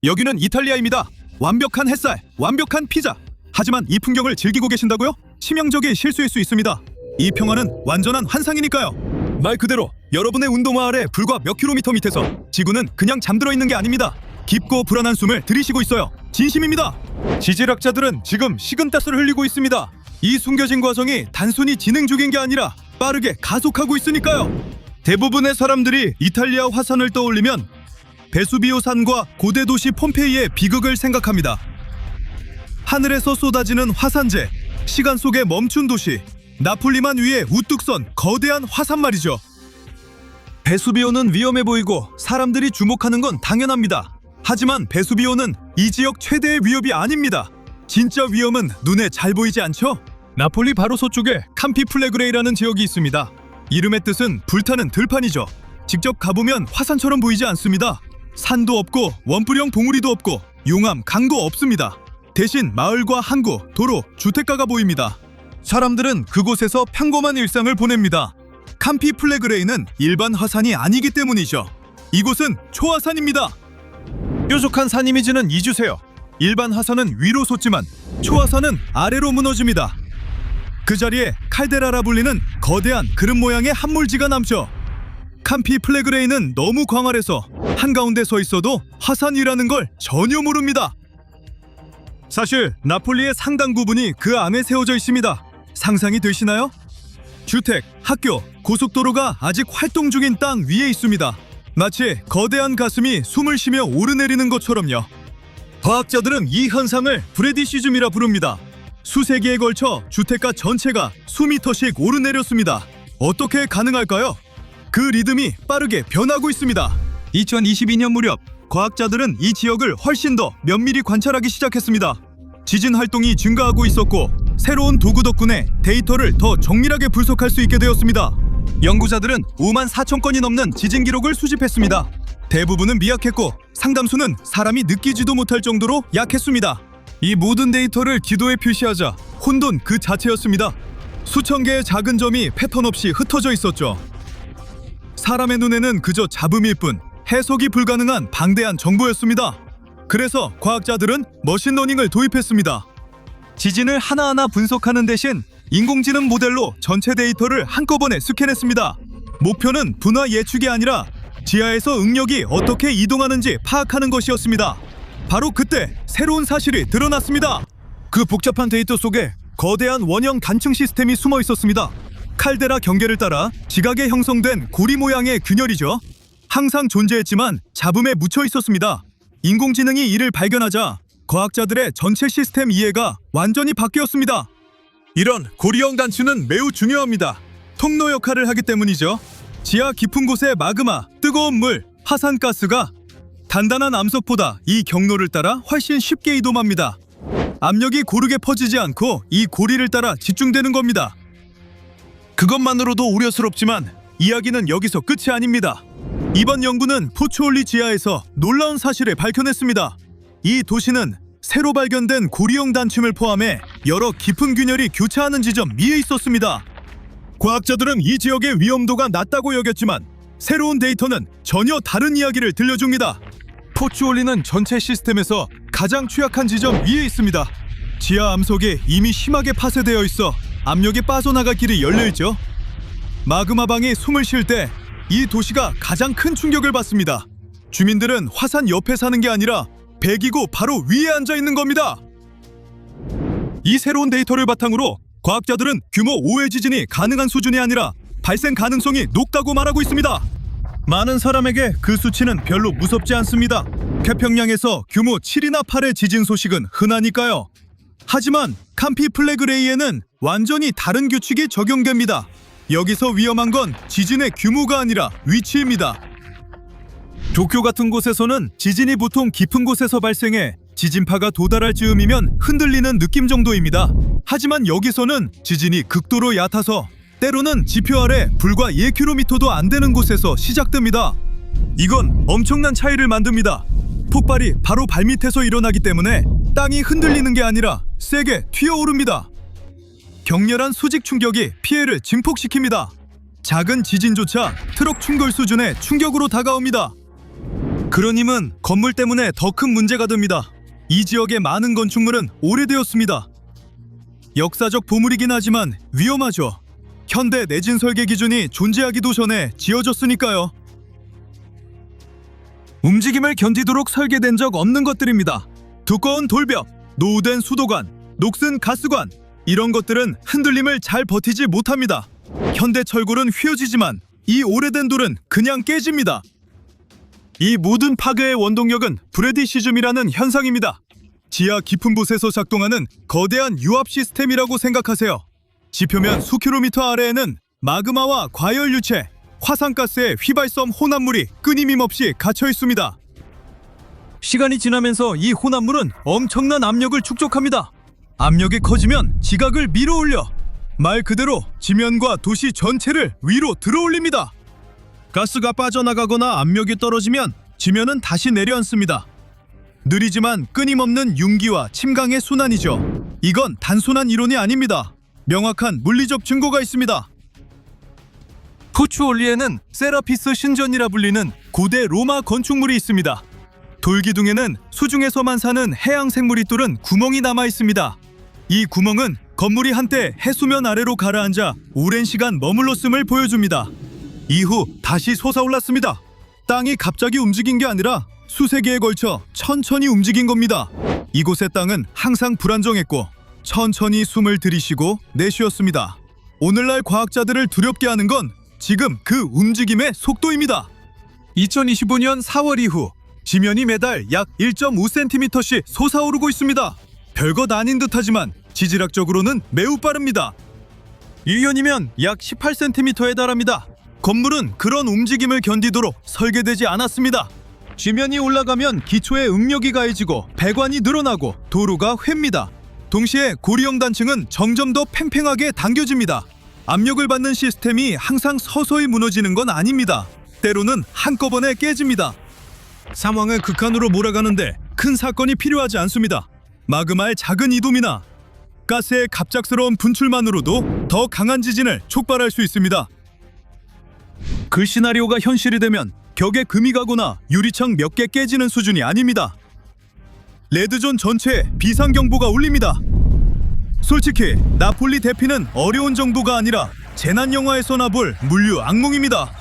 여기는 이탈리아입니다. 완벽한 햇살, 완벽한 피자. 하지만 이 풍경을 즐기고 계신다고요? 치명적인 실수일 수 있습니다. 이 평화는 완전한 환상이니까요. 말 그대로 여러분의 운동화 아래 불과 몇 킬로미터 밑에서 지구는 그냥 잠들어 있는 게 아닙니다. 깊고 불안한 숨을 들이쉬고 있어요. 진심입니다. 지질학자들은 지금 식은땀을 흘리고 있습니다. 이 숨겨진 과정이 단순히 진행 중인 게 아니라 빠르게 가속하고 있으니까요. 대부분의 사람들이 이탈리아 화산을 떠올리면 베수비오 산과 고대 도시 폼페이의 비극을 생각합니다. 하늘에서 쏟아지는 화산재, 시간 속에 멈춘 도시, 나폴리만 위에 우뚝 선 거대한 화산 말이죠. 베수비오는 위험해 보이고 사람들이 주목하는 건 당연합니다. 하지만 베수비오는 이 지역 최대의 위협이 아닙니다. 진짜 위험은 눈에 잘 보이지 않죠? 나폴리 바로 서쪽에 캄피플레그레이라는 지역이 있습니다. 이름의 뜻은 불타는 들판이죠. 직접 가보면 화산처럼 보이지 않습니다. 산도 없고 원뿔형 봉우리도 없고 용암, 강도 없습니다. 대신 마을과 항구, 도로, 주택가가 보입니다. 사람들은 그곳에서 평범한 일상을 보냅니다. 캄피플레그레이는 일반 화산이 아니기 때문이죠. 이곳은 초화산입니다. 뾰족한 산 이미지는 잊으세요. 일반 화산은 위로 솟지만 초화산은 아래로 무너집니다. 그 자리에 칼데라라 불리는 거대한 그릇 모양의 함몰지가 남죠. 캄피플레그레이는 너무 광활해서 한가운데 서 있어도 화산이라는 걸 전혀 모릅니다. 사실 나폴리의 상당 부분이 그 안에 세워져 있습니다. 상상이 되시나요? 주택, 학교, 고속도로가 아직 활동 중인 땅 위에 있습니다. 마치 거대한 가슴이 숨을 쉬며 오르내리는 것처럼요. 과학자들은 이 현상을 브래디시즘이라 부릅니다. 수세기에 걸쳐 주택가 전체가 수미터씩 오르내렸습니다. 어떻게 가능할까요? 그 리듬이 빠르게 변하고 있습니다. 2022년 무렵 과학자들은 이 지역을 훨씬 더 면밀히 관찰하기 시작했습니다. 지진 활동이 증가하고 있었고 새로운 도구 덕분에 데이터를 더 정밀하게 분석할 수 있게 되었습니다. 연구자들은 5만 4천 건이 넘는 지진 기록을 수집했습니다. 대부분은 미약했고 상당수는 사람이 느끼지도 못할 정도로 약했습니다. 이 모든 데이터를 지도에 표시하자 혼돈 그 자체였습니다. 수천 개의 작은 점이 패턴 없이 흩어져 있었죠. 사람의 눈에는 그저 잡음일 뿐 해석이 불가능한 방대한 정보였습니다. 그래서 과학자들은 머신러닝을 도입했습니다. 지진을 하나하나 분석하는 대신 인공지능 모델로 전체 데이터를 한꺼번에 스캔했습니다. 목표는 분화 예측이 아니라 지하에서 응력이 어떻게 이동하는지 파악하는 것이었습니다. 바로 그때 새로운 사실이 드러났습니다. 그 복잡한 데이터 속에 거대한 원형 단층 시스템이 숨어 있었습니다. 칼데라 경계를 따라 지각에 형성된 고리 모양의 균열이죠. 항상 존재했지만 잡음에 묻혀 있었습니다. 인공지능이 이를 발견하자 과학자들의 전체 시스템 이해가 완전히 바뀌었습니다. 이런 고리형 단추는 매우 중요합니다. 통로 역할을 하기 때문이죠. 지하 깊은 곳의 마그마, 뜨거운 물, 화산가스가 단단한 암석보다 이 경로를 따라 훨씬 쉽게 이동합니다. 압력이 고르게 퍼지지 않고 이 고리를 따라 집중되는 겁니다. 그것만으로도 우려스럽지만 이야기는 여기서 끝이 아닙니다. 이번 연구는 포추올리 지하에서 놀라운 사실을 밝혀냈습니다. 이 도시는 새로 발견된 고리형 단층을 포함해 여러 깊은 균열이 교차하는 지점 위에 있었습니다. 과학자들은 이 지역의 위험도가 낮다고 여겼지만 새로운 데이터는 전혀 다른 이야기를 들려줍니다. 포추올리는 전체 시스템에서 가장 취약한 지점 위에 있습니다. 지하 암석이 이미 심하게 파쇄되어 있어 압력이 빠져나갈 길이 열려있죠. 마그마방이 숨을 쉴 때 이 도시가 가장 큰 충격을 받습니다. 주민들은 화산 옆에 사는 게 아니라 배기구 바로 위에 앉아 있는 겁니다. 이 새로운 데이터를 바탕으로 과학자들은 규모 5의 지진이 가능한 수준이 아니라 발생 가능성이 높다고 말하고 있습니다. 많은 사람에게 그 수치는 별로 무섭지 않습니다. 태평양에서 규모 7이나 8의 지진 소식은 흔하니까요. 하지만 캄피플레그레이에는 완전히 다른 규칙이 적용됩니다. 여기서 위험한 건 지진의 규모가 아니라 위치입니다. 도쿄 같은 곳에서는 지진이 보통 깊은 곳에서 발생해 지진파가 도달할 즈음이면 흔들리는 느낌 정도입니다. 하지만 여기서는 지진이 극도로 얕아서 때로는 지표 아래 불과 1km도 안 되는 곳에서 시작됩니다. 이건 엄청난 차이를 만듭니다. 폭발이 바로 발밑에서 일어나기 때문에 땅이 흔들리는 게 아니라 세게 튀어오릅니다. 격렬한 수직 충격이 피해를 증폭시킵니다. 작은 지진조차 트럭 충돌 수준의 충격으로 다가옵니다. 그러님은 건물 때문에 더 큰 문제가 됩니다. 이 지역의 많은 건축물은 오래되었습니다. 역사적 보물이긴 하지만 위험하죠. 현대 내진 설계 기준이 존재하기도 전에 지어졌으니까요. 움직임을 견디도록 설계된 적 없는 것들입니다. 두꺼운 돌벽, 노후된 수도관, 녹슨 가스관, 이런 것들은 흔들림을 잘 버티지 못합니다. 현대 철골은 휘어지지만 이 오래된 돌은 그냥 깨집니다. 이 모든 파괴의 원동력은 브래디시즘이라는 현상입니다. 지하 깊은 곳에서 작동하는 거대한 유압 시스템이라고 생각하세요. 지표면 수킬로미터 아래에는 마그마와 과열 유체, 화산가스의 휘발섬 혼합물이 끊임임 없이 갇혀 있습니다. 시간이 지나면서 이 혼합물은 엄청난 압력을 축적합니다. 압력이 커지면 지각을 밀어올려 말 그대로 지면과 도시 전체를 위로 들어올립니다. 가스가 빠져나가거나 압력이 떨어지면 지면은 다시 내려앉습니다. 느리지만 끊임없는 융기와 침강의 순환이죠. 이건 단순한 이론이 아닙니다. 명확한 물리적 증거가 있습니다. 포추올리에는 세라피스 신전이라 불리는 고대 로마 건축물이 있습니다. 돌기둥에는 수중에서만 사는 해양 생물이 뚫은 구멍이 남아 있습니다. 이 구멍은 건물이 한때 해수면 아래로 가라앉아 오랜 시간 머물렀음을 보여줍니다. 이후 다시 솟아올랐습니다. 땅이 갑자기 움직인 게 아니라 수세기에 걸쳐 천천히 움직인 겁니다. 이곳의 땅은 항상 불안정했고 천천히 숨을 들이쉬고 내쉬었습니다. 오늘날 과학자들을 두렵게 하는 건 지금 그 움직임의 속도입니다. 2025년 4월 이후 지면이 매달 약 1.5cm씩 솟아오르고 있습니다. 별것 아닌 듯하지만 지질학적으로는 매우 빠릅니다. 1년이면 약 18cm에 달합니다. 건물은 그런 움직임을 견디도록 설계되지 않았습니다. 지면이 올라가면 기초에 응력이 가해지고 배관이 늘어나고 도로가 휭니다. 동시에 고리형 단층은 점점 더 팽팽하게 당겨집니다. 압력을 받는 시스템이 항상 서서히 무너지는 건 아닙니다. 때로는 한꺼번에 깨집니다. 상황을 극한으로 몰아가는데 큰 사건이 필요하지 않습니다. 마그마의 작은 이동이나 가스의 갑작스러운 분출만으로도 더 강한 지진을 촉발할 수 있습니다. 그 시나리오가 현실이 되면 격에 금이 가거나 유리창 몇 개 깨지는 수준이 아닙니다. 레드존 전체에 비상경보가 울립니다. 솔직히 나폴리 대피는 어려운 정도가 아니라 재난영화에서나 볼 물류 악몽입니다.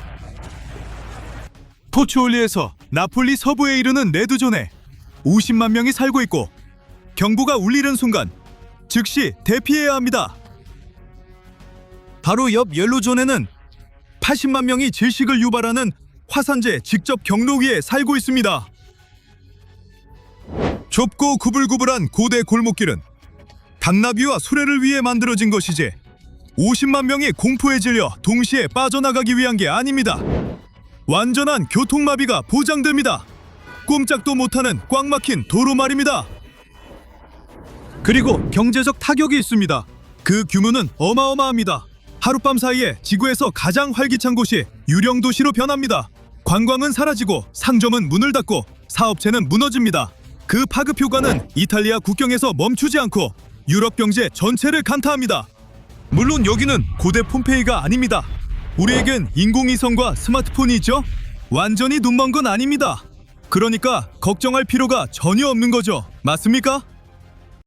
포추올리에서 나폴리 서부에 이르는 레드존에 50만 명이 살고 있고 경보가 울리는 순간 즉시 대피해야 합니다. 바로 옆 옐로존에는 80만 명이 질식을 유발하는 화산재 직접 경로 위에 살고 있습니다. 좁고 구불구불한 고대 골목길은 당나귀와 수레를 위해 만들어진 것이지 50만 명이 공포에 질려 동시에 빠져나가기 위한 게 아닙니다. 완전한 교통마비가 보장됩니다. 꼼짝도 못하는 꽉 막힌 도로 말입니다. 그리고 경제적 타격이 있습니다. 그 규모는 어마어마합니다. 하룻밤 사이에 지구에서 가장 활기찬 곳이 유령 도시로 변합니다. 관광은 사라지고 상점은 문을 닫고 사업체는 무너집니다. 그 파급 효과는 이탈리아 국경에서 멈추지 않고 유럽 경제 전체를 강타합니다. 물론 여기는 고대 폼페이가 아닙니다. 우리에겐 인공위성과 스마트폰이 있죠? 완전히 눈먼 건 아닙니다. 그러니까 걱정할 필요가 전혀 없는 거죠. 맞습니까?